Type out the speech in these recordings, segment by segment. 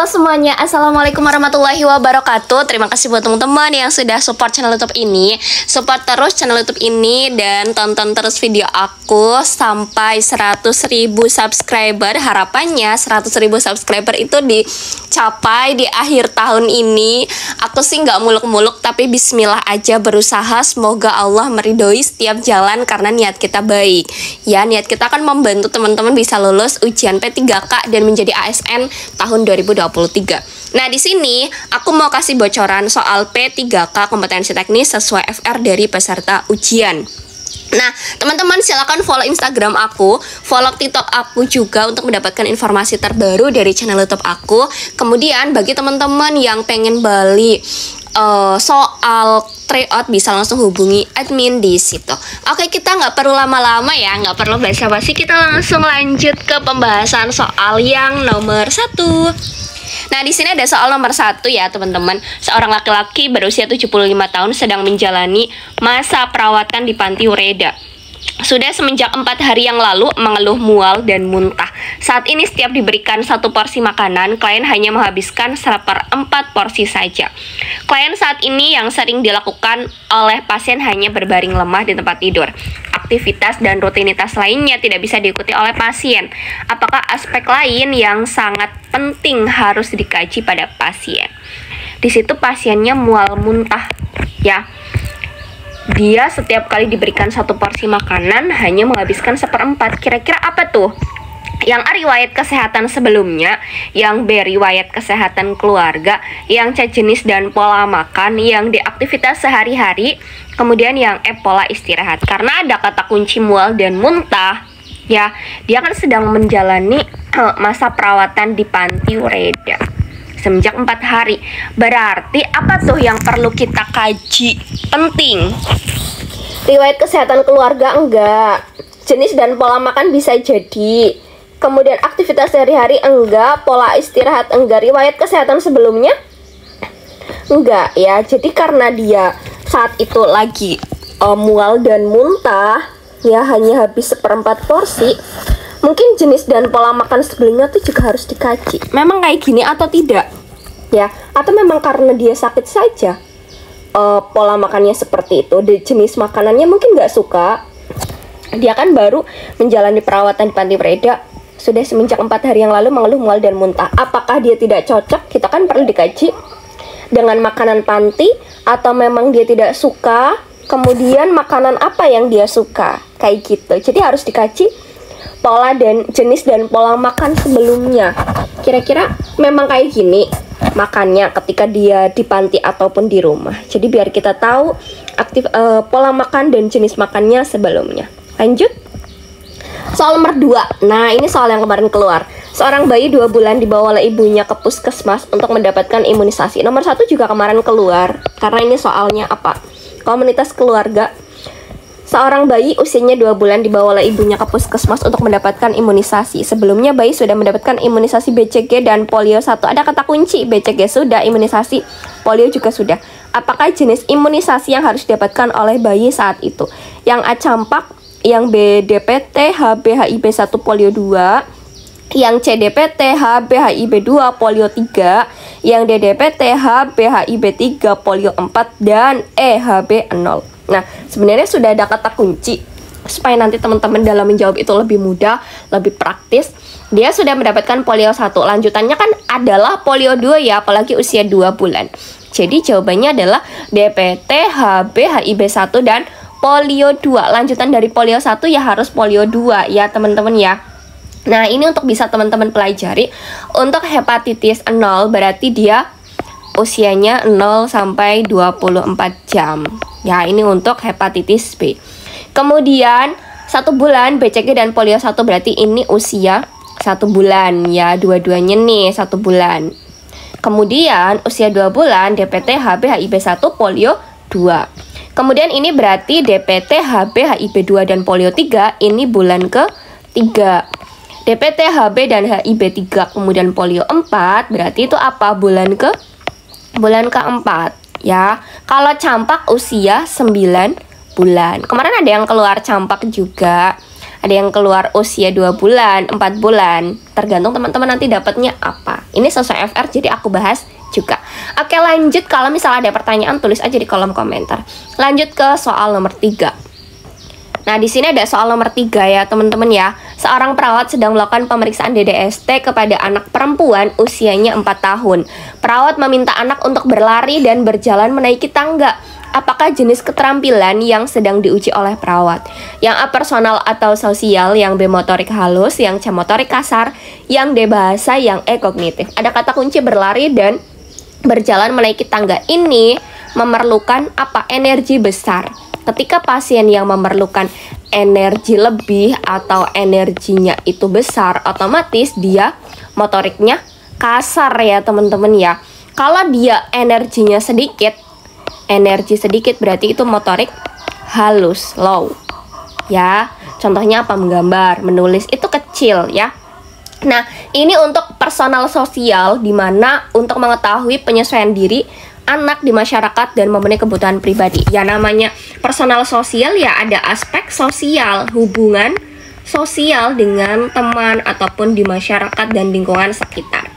semuanya, assalamualaikum warahmatullahi wabarakatuh. Terima kasih buat teman-teman yang sudah support channel YouTube ini. Support terus channel YouTube ini dan tonton terus video aku sampai 100.000 subscriber. Harapannya 100.000 subscriber itu dicapai di akhir tahun ini. Aku sih nggak muluk-muluk, tapi bismillah aja berusaha. Semoga Allah meridhoi setiap jalan karena niat kita baik. Ya, niat kita akan membantu teman-teman bisa lulus ujian P3K dan menjadi ASN tahun 2023. Nah, di sini aku mau kasih bocoran soal P3K kompetensi teknis sesuai FR dari peserta ujian. Nah, teman-teman silakan follow Instagram aku, follow TikTok aku juga untuk mendapatkan informasi terbaru dari channel YouTube aku. Kemudian bagi teman-teman yang pengen balik soal tryout bisa langsung hubungi admin di situ. Oke, kita nggak perlu lama-lama ya, nggak perlu basa-basi, kita langsung lanjut ke pembahasan soal yang nomor 1. Nah, di sini ada soal nomor 1 ya, teman-teman. Seorang laki-laki berusia 75 tahun sedang menjalani masa perawatan di panti Ureda. Sudah semenjak 4 hari yang lalu mengeluh mual dan muntah. Saat ini setiap diberikan 1 porsi makanan, klien hanya menghabiskan 1/4 porsi saja. Klien saat ini yang sering dilakukan oleh pasien hanya berbaring lemah di tempat tidur. Aktivitas dan rutinitas lainnya tidak bisa diikuti oleh pasien. Apakah aspek lain yang sangat penting harus dikaji pada pasien? Di situ pasiennya mual muntah ya. Dia setiap kali diberikan 1 porsi makanan hanya menghabiskan 1/4. Kira-kira apa tuh? Yang A riwayat kesehatan sebelumnya, yang B riwayat kesehatan keluarga, yang C jenis dan pola makan, yang D aktivitas sehari-hari, kemudian yang E pola istirahat. Karena ada kata kunci mual dan muntah ya, dia kan sedang menjalani masa perawatan di panti Ureda semenjak 4 hari. Berarti apa tuh yang perlu kita kaji? Penting. Riwayat kesehatan keluarga enggak. Jenis dan pola makan bisa jadi. Kemudian aktivitas sehari-hari enggak. Pola istirahat enggak. Riwayat kesehatan sebelumnya enggak ya. Jadi karena dia saat itu lagi mual dan muntah ya, hanya habis 1/4 porsi. Mungkin jenis dan pola makan sebelumnya tuh juga harus dikaji. Memang kayak gini atau tidak? Ya, atau memang karena dia sakit saja pola makannya seperti itu. Jenis makanannya mungkin nggak suka. Dia kan baru menjalani perawatan di panti Ureda sudah semenjak 4 hari yang lalu mengeluh mual dan muntah. Apakah dia tidak cocok? Kita kan perlu dikaji dengan makanan panti, atau memang dia tidak suka. Kemudian makanan apa yang dia suka? Kayak gitu. Jadi harus dikaji pola dan jenis dan pola makan sebelumnya. Kira-kira memang kayak gini makannya ketika dia di panti ataupun di rumah. Jadi biar kita tahu pola makan dan jenis makannya sebelumnya. Lanjut. Soal nomor 2. Nah, ini soal yang kemarin keluar. Seorang bayi 2 bulan dibawa oleh ibunya ke puskesmas untuk mendapatkan imunisasi. Nomor 1 juga kemarin keluar. Karena ini soalnya apa? Komunitas keluarga. Seorang bayi usianya 2 bulan dibawa oleh ibunya ke puskesmas untuk mendapatkan imunisasi. Sebelumnya bayi sudah mendapatkan imunisasi BCG dan polio 1. Ada kata kunci, BCG sudah, imunisasi polio juga sudah. Apakah jenis imunisasi yang harus didapatkan oleh bayi saat itu? Yang A campak, yang B DPT, HB, HIB 1, polio 2. Yang C DPT, HB, HIB 2, polio 3. Yang D DPT, HB, HIB 3, polio 4. Dan E HB 0. Nah, sebenarnya sudah ada kata kunci supaya nanti teman-teman dalam menjawab itu lebih mudah, lebih praktis. Dia sudah mendapatkan polio 1. Lanjutannya kan adalah polio 2 ya, apalagi usia 2 bulan. Jadi jawabannya adalah DPT, HB, HIB 1 dan polio 2. Lanjutan dari polio 1 ya harus polio 2 ya, teman-teman ya. Nah, ini untuk bisa teman-teman pelajari. Untuk hepatitis 0 berarti dia usianya 0 sampai 24 jam. Ya, ini untuk hepatitis B. Kemudian 1 bulan BCG dan polio 1 berarti ini usia 1 bulan ya, dua-duanya nih 1 bulan. Kemudian usia 2 bulan DPT, HB, HIB 1, polio 2. Kemudian ini berarti DPT, HB, HIB 2 dan polio 3 ini bulan ke-3. DPT, HB dan HIB 3 kemudian polio 4 berarti itu apa? Bulan ke-4 ya. Kalau campak usia 9 bulan. Kemarin ada yang keluar campak juga. Ada yang keluar usia 2 bulan, 4 bulan. Tergantung teman-teman nanti dapatnya apa. Ini sesuai FR jadi aku bahas juga. Oke, lanjut. Kalau misalnya ada pertanyaan tulis aja di kolom komentar. Lanjut ke soal nomor 3. Nah, di sini ada soal nomor 3 ya, teman-teman ya. Seorang perawat sedang melakukan pemeriksaan DDST kepada anak perempuan usianya 4 tahun. Perawat meminta anak untuk berlari dan berjalan menaiki tangga. Apakah jenis keterampilan yang sedang diuji oleh perawat? Yang A personal atau sosial, yang B motorik halus, yang C motorik kasar, yang D bahasa, yang E kognitif. Ada kata kunci berlari dan berjalan menaiki tangga ini memerlukan apa? Energi besar. Ketika pasien yang memerlukan energi lebih atau energinya itu besar, otomatis dia motoriknya kasar ya teman-teman ya. Kalau dia energinya sedikit, energi sedikit berarti itu motorik halus, low. Ya, contohnya apa? Menggambar, menulis itu kecil ya. Nah, ini untuk personal sosial, dimana untuk mengetahui penyesuaian diri anak di masyarakat dan memenuhi kebutuhan pribadi. Ya, namanya personal sosial ya ada aspek sosial, hubungan sosial dengan teman ataupun di masyarakat dan lingkungan sekitar.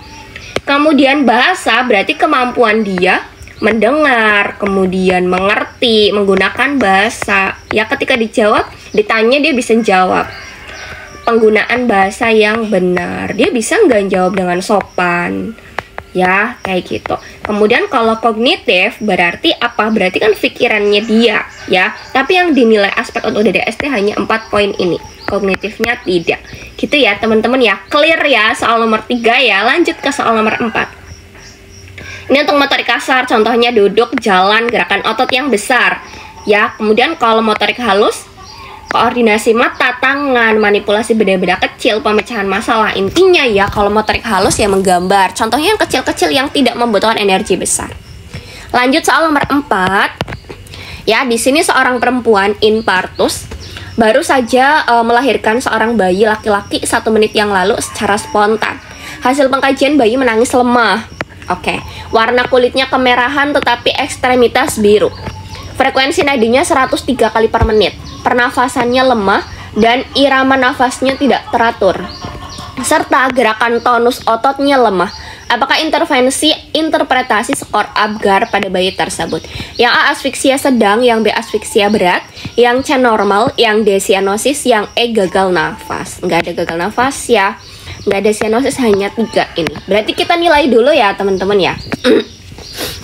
Kemudian bahasa berarti kemampuan dia mendengar, kemudian mengerti, menggunakan bahasa. Ya, ketika dijawab, ditanya dia bisa jawab. Penggunaan bahasa yang benar, dia bisa nggak jawab dengan sopan. Ya, kayak gitu. Kemudian kalau kognitif berarti apa? Berarti kan pikirannya dia, ya. Tapi yang dinilai aspek untuk DDST hanya 4 poin ini. Kognitifnya tidak. Gitu ya, teman-teman ya. Clear ya soal nomor 3 ya. Lanjut ke soal nomor 4. Ini untuk motorik kasar, contohnya duduk, jalan, gerakan otot yang besar. Ya, kemudian kalau motorik halus, koordinasi mata, tangan, manipulasi benda-benda kecil, pemecahan masalah. Intinya ya, kalau motorik halus ya menggambar. Contohnya yang kecil-kecil yang tidak membutuhkan energi besar. Lanjut soal nomor 4. Ya, di sini seorang perempuan infartus baru saja melahirkan seorang bayi laki-laki 1 menit yang lalu secara spontan. Hasil pengkajian, bayi menangis lemah. Oke, warna kulitnya kemerahan tetapi ekstremitas biru. Frekuensi nadinya 103 kali per menit. Pernafasannya lemah dan irama nafasnya tidak teratur. Serta gerakan tonus ototnya lemah. Apakah interpretasi skor Apgar pada bayi tersebut? Yang A asfiksia sedang, yang B asfiksia berat, yang C normal, yang D sianosis, yang E gagal nafas. Nggak ada gagal nafas ya. Nggak ada sianosis, hanya 3 ini. Berarti kita nilai dulu ya teman-teman ya.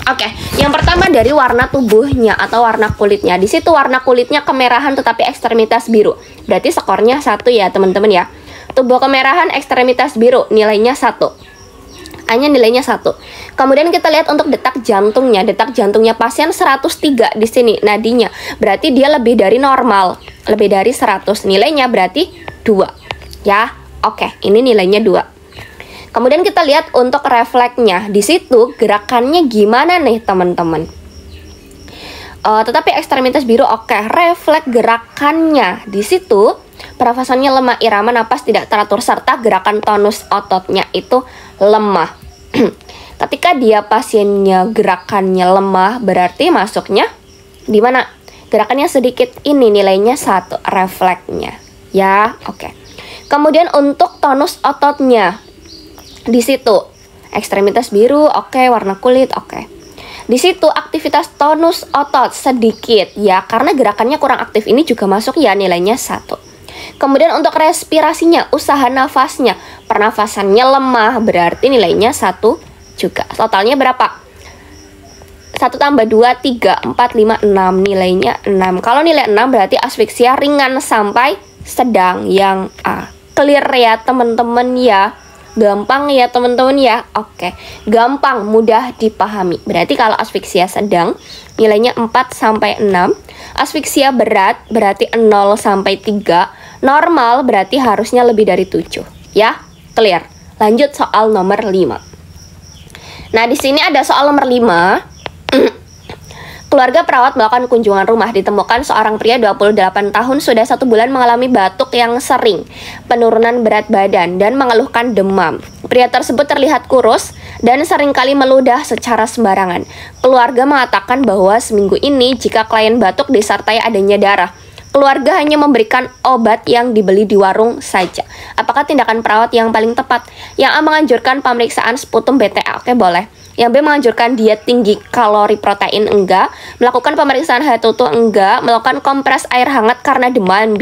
Oke, yang pertama dari warna tubuhnya atau warna kulitnya. Di situ warna kulitnya kemerahan tetapi ekstremitas biru. Berarti skornya 1 ya teman-teman ya. Tubuh kemerahan, ekstremitas biru, nilainya 1. Hanya nilainya 1. Kemudian kita lihat untuk detak jantungnya. Detak jantungnya pasien 103 di sini nadinya. Berarti dia lebih dari normal, lebih dari 100. Nilainya berarti 2. Ya. Oke, ini nilainya 2. Kemudian kita lihat untuk refleksnya. Di situ gerakannya gimana nih teman-teman? Tetapi ekstremitas biru oke. Refleks gerakannya di situ pernafasannya lemah, irama napas tidak teratur, serta gerakan tonus ototnya itu lemah. Ketika dia pasiennya gerakannya lemah, berarti masuknya di mana? Gerakannya sedikit, ini nilainya 1 refleksnya. Ya, oke. Kemudian untuk tonus ototnya, di situ ekstremitas biru, oke, warna kulit, oke. Di situ aktivitas tonus otot sedikit, ya, karena gerakannya kurang aktif, ini juga masuk ya, nilainya 1. Kemudian untuk respirasinya, usaha nafasnya, pernafasannya lemah, berarti nilainya 1 juga. Totalnya berapa? 1 tambah 2, 3, 4, 5, 6, nilainya 6. Kalau nilai 6 berarti asfiksia ringan sampai sedang, yang A. Clear ya teman-teman ya. Gampang ya teman-teman ya. Oke, gampang, mudah dipahami. Berarti kalau asfiksia sedang nilainya 4 sampai 6. Asfiksia berat berarti 0 sampai 3. Normal berarti harusnya lebih dari 7. Ya, clear. Lanjut soal nomor 5. Nah, di sini ada soal nomor 5. Keluarga perawat melakukan kunjungan rumah, ditemukan seorang pria 28 tahun sudah 1 bulan mengalami batuk yang sering, penurunan berat badan, dan mengeluhkan demam. Pria tersebut terlihat kurus dan seringkali meludah secara sembarangan. Keluarga mengatakan bahwa seminggu ini jika klien batuk disertai adanya darah, keluarga hanya memberikan obat yang dibeli di warung saja. Apakah tindakan perawat yang paling tepat? Yang A menganjurkan pemeriksaan sputum BTA, oke boleh. Yang B menganjurkan diet tinggi kalori protein, enggak. Melakukan pemeriksaan haid tutu, enggak. Melakukan kompres air hangat karena demam,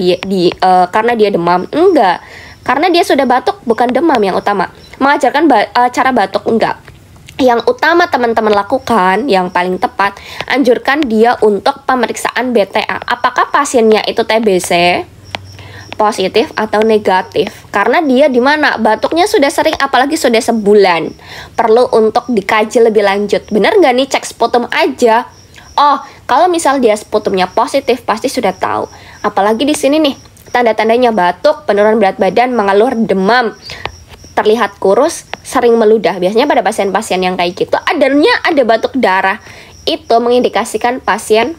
karena dia demam, enggak. Karena dia sudah batuk, bukan demam yang utama. Mengajarkan cara batuk, enggak. Yang utama teman-teman lakukan, yang paling tepat, anjurkan dia untuk pemeriksaan BTA. Apakah pasiennya itu TBC, positif atau negatif? Karena dia di mana batuknya sudah sering, apalagi sudah sebulan, perlu untuk dikaji lebih lanjut. Benar nggak nih cek sputum aja? Oh, kalau misal dia sputumnya positif, pasti sudah tahu. Apalagi di sini nih, tanda-tandanya batuk, penurunan berat badan, mengeluh, demam, terlihat kurus, sering meludah. Biasanya pada pasien-pasien yang kayak gitu, ada batuk darah, itu mengindikasikan pasien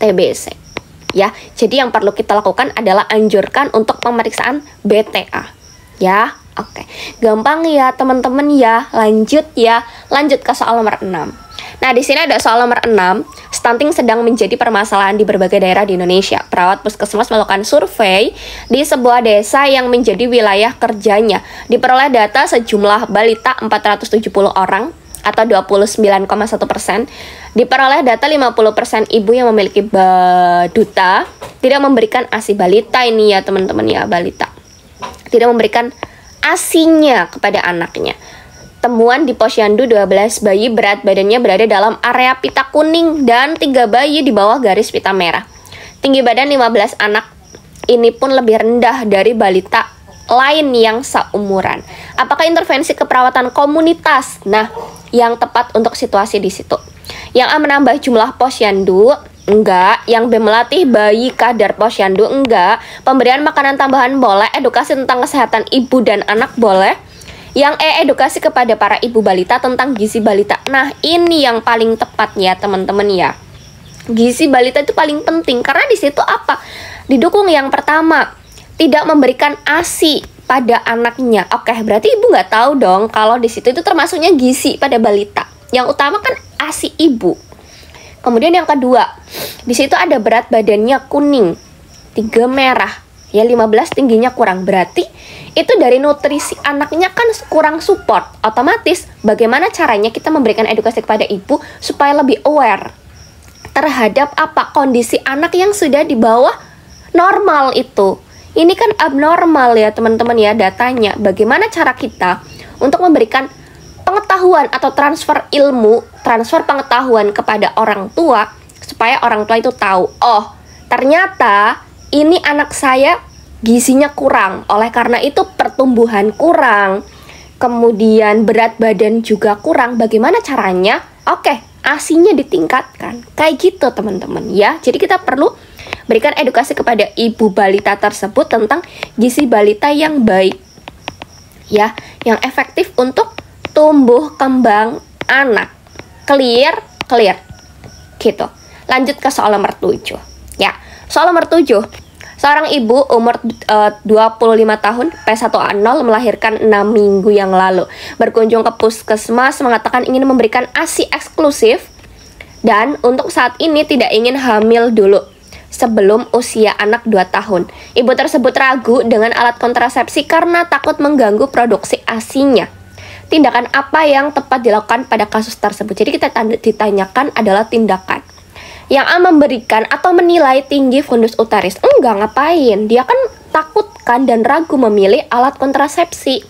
TBC. Ya, jadi yang perlu kita lakukan adalah anjurkan untuk pemeriksaan BTA. Ya, oke. Gampang ya teman-teman ya. Lanjut ke soal nomor 6. Nah, di sini ada soal nomor 6. Stunting sedang menjadi permasalahan di berbagai daerah di Indonesia. Perawat puskesmas melakukan survei di sebuah desa yang menjadi wilayah kerjanya. Diperoleh data sejumlah balita 470 orang atau 29,1%. Diperoleh data 50% ibu yang memiliki baduta tidak memberikan ASI. Balita ini ya teman-teman ya, balita tidak memberikan ASINya kepada anaknya. Temuan di posyandu 12 bayi berat badannya berada dalam area pita kuning dan 3 bayi di bawah garis pita merah. Tinggi badan 15 anak ini pun lebih rendah dari balita lain yang seumuran. Apakah intervensi keperawatan komunitas? Nah, yang tepat untuk situasi di situ. Yang A menambah jumlah posyandu, enggak. Yang B melatih bayi kadar posyandu, enggak. Pemberian makanan tambahan boleh. Edukasi tentang kesehatan ibu dan anak boleh. Yang E, edukasi kepada para ibu balita tentang gizi balita. Nah, ini yang paling tepat ya teman-teman ya. Gizi balita itu paling penting karena di situ apa? Didukung yang pertama, tidak memberikan ASI pada anaknya. Oke, berarti ibu nggak tahu dong kalau di situ itu termasuknya gizi pada balita. Yang utama kan ASI ibu. Kemudian yang kedua, di situ ada berat badannya kuning, 3 merah, ya 15 tingginya kurang. Berarti itu dari nutrisi anaknya kan kurang support. Otomatis bagaimana caranya kita memberikan edukasi kepada ibu supaya lebih aware terhadap apa kondisi anak yang sudah di bawah normal itu. Ini kan abnormal ya teman-teman ya datanya. Bagaimana cara kita untuk memberikan pengetahuan atau transfer ilmu, transfer pengetahuan kepada orang tua supaya orang tua itu tahu, oh ternyata ini anak saya gizinya kurang, oleh karena itu pertumbuhan kurang, kemudian berat badan juga kurang. Bagaimana caranya? Oke, ASINya ditingkatkan. Kayak gitu teman-teman ya. Jadi kita perlu berikan edukasi kepada ibu balita tersebut tentang gizi balita yang baik, ya, yang efektif untuk tumbuh kembang anak. Clear gitu. Lanjut ke soal nomor 7 ya. Soal nomor 7, seorang ibu umur 25 tahun P1A0 melahirkan 6 minggu yang lalu. Berkunjung ke puskesmas mengatakan ingin memberikan ASI eksklusif dan untuk saat ini tidak ingin hamil dulu sebelum usia anak 2 tahun. Ibu tersebut ragu dengan alat kontrasepsi karena takut mengganggu produksi ASINya. Tindakan apa yang tepat dilakukan pada kasus tersebut? Jadi kita ditanyakan adalah tindakan. Yang A memberikan atau menilai tinggi fundus utaris. Enggak, ngapain? Dia kan takut kan dan ragu memilih alat kontrasepsi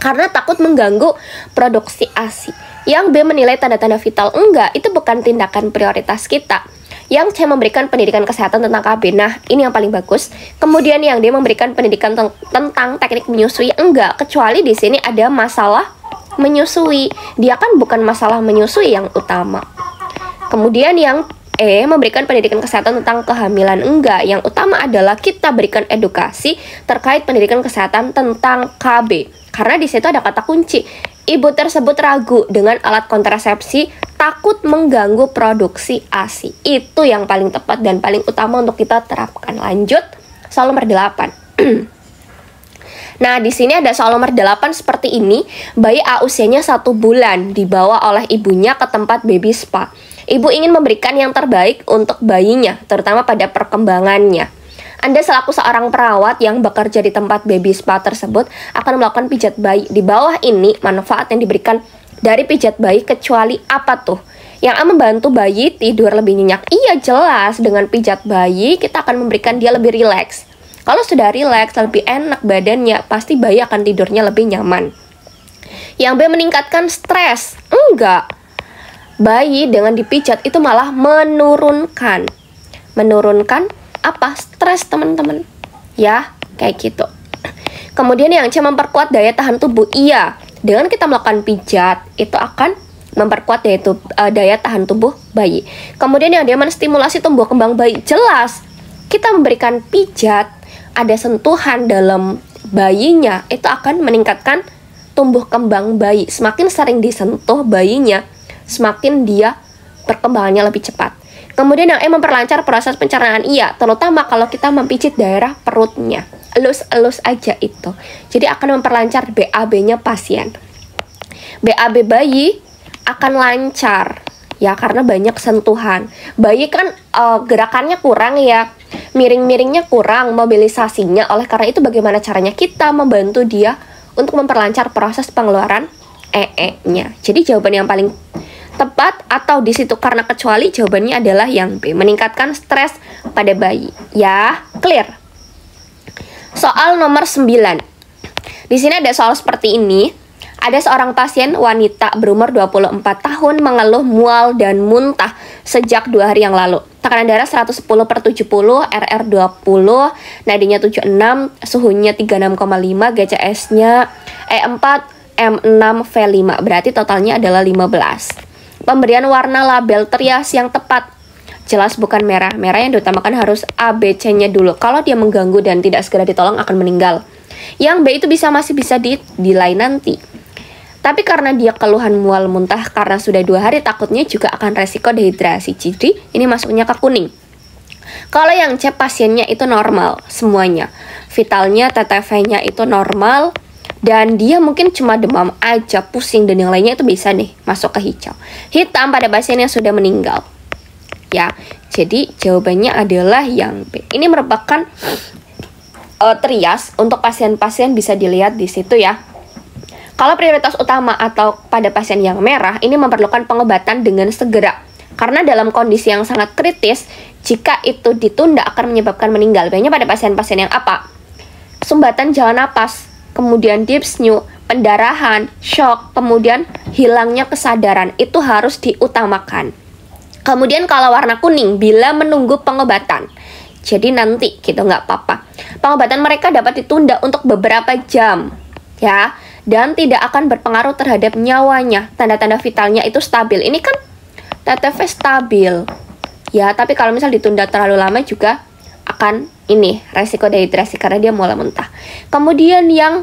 karena takut mengganggu produksi ASI. Yang B menilai tanda-tanda vital. Enggak, itu bukan tindakan prioritas kita. Yang C memberikan pendidikan kesehatan tentang KB. Nah, ini yang paling bagus. Kemudian yang D memberikan pendidikan tentang teknik menyusui. Enggak, kecuali di sini ada masalah menyusui. Dia kan bukan masalah menyusui yang utama. Kemudian yang E memberikan pendidikan kesehatan tentang kehamilan. Enggak, yang utama adalah kita berikan edukasi terkait pendidikan kesehatan tentang KB. Karena di situ ada kata kunci. Ibu tersebut ragu dengan alat kontrasepsi, takut mengganggu produksi ASI. Itu yang paling tepat dan paling utama untuk kita terapkan. Lanjut, soal nomor 8. Nah, di sini ada soal nomor 8 seperti ini. Bayi A usianya 1 bulan dibawa oleh ibunya ke tempat baby spa. Ibu ingin memberikan yang terbaik untuk bayinya, terutama pada perkembangannya. Anda selaku seorang perawat yang bekerja di tempat baby spa tersebut akan melakukan pijat bayi. Di bawah ini manfaat yang diberikan dari pijat bayi kecuali apa tuh? Yang akan membantu bayi tidur lebih nyenyak. Iya jelas, dengan pijat bayi kita akan memberikan dia lebih rileks. Kalau sudah rileks, lebih enak badannya, pasti bayi akan tidurnya lebih nyaman. Yang B, meningkatkan stres. Enggak. Bayi dengan dipijat itu malah menurunkan apa? Stres, teman-teman. Ya, kayak gitu. Kemudian yang C, memperkuat daya tahan tubuh. Iya, dengan kita melakukan pijat itu akan memperkuat daya tahan tubuh bayi. Kemudian yang D, menstimulasi tumbuh kembang bayi. Jelas, kita memberikan pijat, ada sentuhan dalam bayinya, itu akan meningkatkan tumbuh kembang bayi. Semakin sering disentuh bayinya, semakin dia perkembangannya lebih cepat. Kemudian yang E, memperlancar proses pencernaan. Iya, terutama kalau kita mempijit daerah perutnya. Elus-elus aja itu. Jadi akan memperlancar BAB-nya pasien. BAB bayi akan lancar. Ya, karena banyak sentuhan. Bayi kan gerakannya kurang ya. Miring-miringnya kurang, mobilisasinya. Oleh karena itu bagaimana caranya kita membantu dia untuk memperlancar proses pengeluaran EE-nya. Jadi jawaban yang paling tepat atau di situ karena kecuali jawabannya adalah yang B, meningkatkan stres pada bayi. Ya, clear. Soal nomor 9. Di sini ada soal seperti ini. Ada seorang pasien wanita berumur 24 tahun mengeluh mual dan muntah sejak 2 hari yang lalu. Tekanan darah 110/70, RR 20, nadinya 76, suhunya 36,5, GCS-nya E4, M6, V5. Berarti totalnya adalah 15. Pemberian warna label trias yang tepat. Jelas bukan merah. Merah yang diutamakan harus ABC-nya dulu. Kalau dia mengganggu dan tidak segera ditolong akan meninggal. Yang B itu masih bisa dinilai nanti. Tapi karena dia keluhan mual muntah karena sudah 2 hari, takutnya juga akan resiko dehidrasi. Jadi ini masuknya ke kuning. Kalau yang C, pasiennya itu normal semuanya. Vitalnya, TTV-nya itu normal. Dan dia mungkin cuma demam aja, pusing, dan yang lainnya itu bisa nih masuk ke hijau. Hitam pada pasien yang sudah meninggal. Ya, jadi jawabannya adalah yang B. Ini merupakan trias untuk pasien-pasien, bisa dilihat di situ ya. Kalau prioritas utama atau pada pasien yang merah, ini memerlukan pengobatan dengan segera. Karena dalam kondisi yang sangat kritis, jika itu ditunda akan menyebabkan meninggal. Biasanya pada pasien-pasien yang apa? Sumbatan jalan napas, kemudian dyspnea, pendarahan, shock, kemudian hilangnya kesadaran. Itu harus diutamakan. Kemudian kalau warna kuning, bila menunggu pengobatan. Jadi nanti gitu, nggak apa-apa. Pengobatan mereka dapat ditunda untuk beberapa jam. Ya, dan tidak akan berpengaruh terhadap nyawanya. Tanda-tanda vitalnya itu stabil. Ini kan TTV stabil. Ya, tapi kalau misal ditunda terlalu lama juga akan ini resiko dehidrasi karena dia mulai muntah. Kemudian yang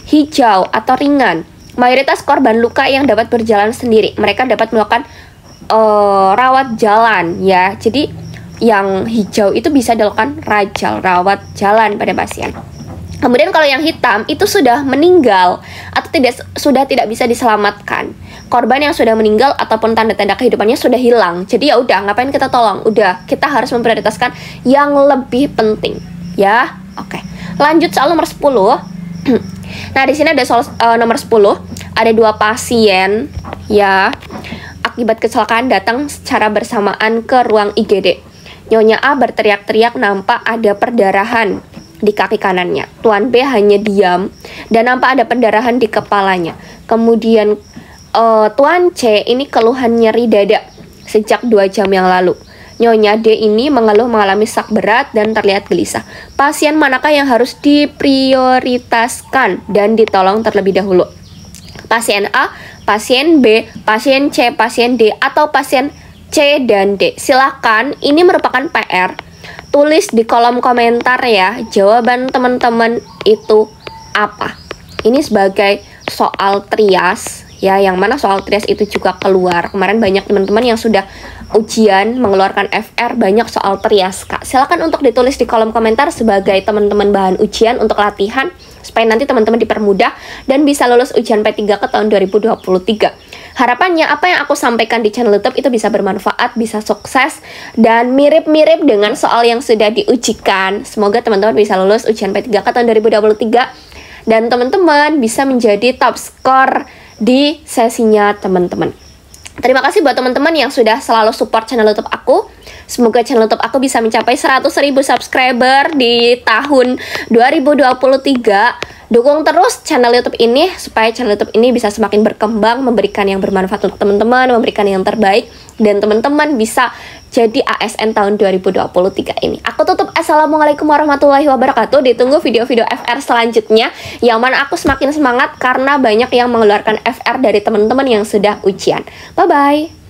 hijau atau ringan, mayoritas korban luka yang dapat berjalan sendiri. Mereka dapat melakukan rawat jalan ya. Jadi yang hijau itu bisa dilakukan rawat jalan pada pasien. Kemudian kalau yang hitam itu sudah meninggal atau sudah tidak bisa diselamatkan. Korban yang sudah meninggal ataupun tanda-tanda kehidupannya sudah hilang. Jadi ya udah, ngapain kita tolong? Udah, kita harus memprioritaskan yang lebih penting, ya. Oke. Lanjut soal nomor 10. Nah, di sini ada soal nomor 10. Ada 2 pasien ya akibat kecelakaan datang secara bersamaan ke ruang IGD. Nyonya A berteriak-teriak nampak ada perdarahan di kaki kanannya. Tuan B hanya diam dan nampak ada pendarahan di kepalanya. Kemudian Tuan C ini keluhan nyeri dada sejak 2 jam yang lalu. Nyonya D ini mengeluh mengalami sak berat dan terlihat gelisah. Pasien manakah yang harus diprioritaskan dan ditolong terlebih dahulu? Pasien A, pasien B, pasien C, pasien D, atau pasien C dan D? Silakan, ini merupakan PR. Tulis di kolom komentar ya, jawaban teman-teman itu apa. Ini sebagai soal trias ya, yang mana soal trias itu juga keluar. Kemarin banyak teman-teman yang sudah ujian mengeluarkan FR, banyak soal trias Kak. Silakan untuk ditulis di kolom komentar sebagai teman-teman bahan ujian untuk latihan supaya nanti teman-teman dipermudah dan bisa lulus ujian P3 ke tahun 2023. Harapannya apa yang aku sampaikan di channel YouTube itu bisa bermanfaat, bisa sukses, dan mirip-mirip dengan soal yang sudah diujikan. Semoga teman-teman bisa lulus ujian P3K tahun 2023 dan teman-teman bisa menjadi top skor di sesinya teman-teman. Terima kasih buat teman-teman yang sudah selalu support channel YouTube aku. Semoga channel YouTube aku bisa mencapai 100.000 subscriber di tahun 2023. Dukung terus channel YouTube ini supaya channel YouTube ini bisa semakin berkembang, memberikan yang bermanfaat untuk teman-teman, memberikan yang terbaik, dan teman-teman bisa jadi ASN tahun 2023 ini. Aku tutup. Assalamualaikum warahmatullahi wabarakatuh. Ditunggu video-video FR selanjutnya, yang mana aku semakin semangat karena banyak yang mengeluarkan FR dari teman-teman yang sudah ujian. Bye-bye.